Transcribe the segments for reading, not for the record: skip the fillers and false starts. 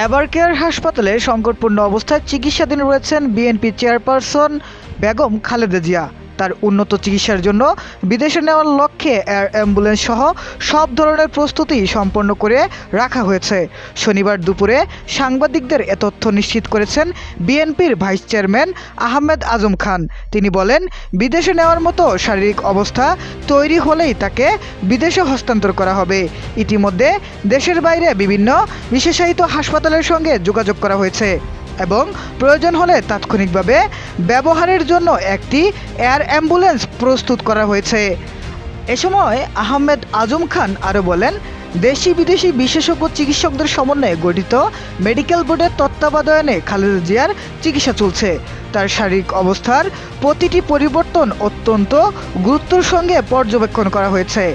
এভারকেয়ার হাসপাতালে সংকটপূর্ণ অবস্থায় চিকিৎসাধীন রয়েছেন বিএনপি চেয়ারপারসন বেগম খালেদা জিয়া। তার উন্নত চিকিৎসার জন্য বিদেশে নেওয়ার লক্ষ্যে এয়ার অ্যাম্বুলেন্স সহ সব ধরনের প্রস্তুতি সম্পন্ন করে রাখা হয়েছে। শনিবার দুপুরে সাংবাদিকদের এ তথ্য নিশ্চিত করেছেন বিএনপির ভাইস চেয়ারম্যান আহমেদ আজম খান। তিনি বলেন, বিদেশে নেওয়ার মতো শারীরিক অবস্থা তৈরি হলেই তাকে বিদেশে হস্তান্তর করা হবে। ইতিমধ্যে দেশের বাইরে বিভিন্ন বিশেষায়িত হাসপাতালের সঙ্গে যোগাযোগ করা হয়েছে এবং প্রয়োজন হলে তাৎক্ষণিকভাবে ব্যবহারের জন্য একটি এয়ার অ্যাম্বুলেন্স প্রস্তুত করা হয়েছে। এ সময় আহমেদ আজম খান আরও বলেন, দেশি বিদেশি বিশেষজ্ঞ চিকিৎসকদের সমন্বয়ে গঠিত মেডিকেল বোর্ডের তত্ত্বাবধানে খালেদা জিয়ার চিকিৎসা চলছে। তার শারীরিক অবস্থার প্রতিটি পরিবর্তন অত্যন্ত গুরুত্বের সঙ্গে পর্যবেক্ষণ করা হয়েছে।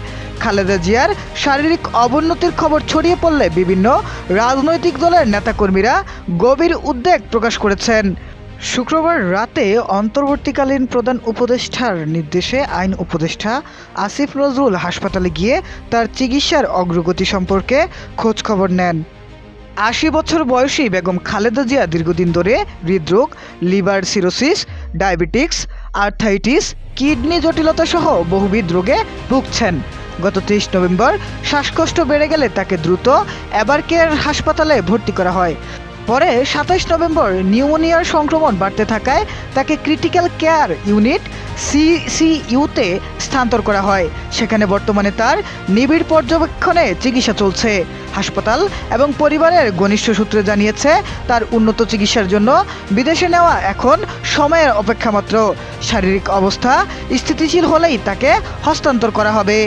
খালেদা জিয়ার শারীরিক অবনতির খবর ছড়িয়ে পড়লে বিভিন্ন রাজনৈতিক দলের নেতাকর্মীরা গভীর উদ্বেগ প্রকাশ করেছেন। শুক্রবার রাতে অন্তর্বর্তীকালীন প্রধান উপদেষ্টার নির্দেশে আইন উপদেষ্টা আসিফ নজরুল হাসপাতালে গিয়ে তার চিকিৎসার অগ্রগতি সম্পর্কে খোঁজখবর নেন। ৮০ বছর বয়সী বেগম খালেদা জিয়া দীর্ঘদিন ধরে হৃদরোগ, liver cirrhosis, diabetics, arthritis, kidney জটিলতা সহ বহুবিধ রোগে ভুগছেন। গত ৩০ নভেম্বর শ্বাসকষ্ট বেড়ে গেলে তাকে দ্রুত এভারকেয়ার হাসপাতালে ভর্তি করা হয়। পরে ২৭ নভেম্বর নিউমোনিয়ার সংক্রমণ বাড়তে থাকায় তাকে ক্রিটিক্যাল কেয়ার ইউনিট সিসিইউতে স্থানান্তর করা হয়। সেখানে বর্তমানে তার নিবিড় পর্যবেক্ষণে চিকিৎসা চলছে। হাসপাতাল এবং পরিবারের ঘনিষ্ঠ সূত্রে জানিয়েছে, তার উন্নত চিকিৎসার জন্য বিদেশে নেওয়া এখন সময়ের অপেক্ষা মাত্র। শারীরিক অবস্থা স্থিতিশীল হলেই তাকে হস্তান্তর করা হবে।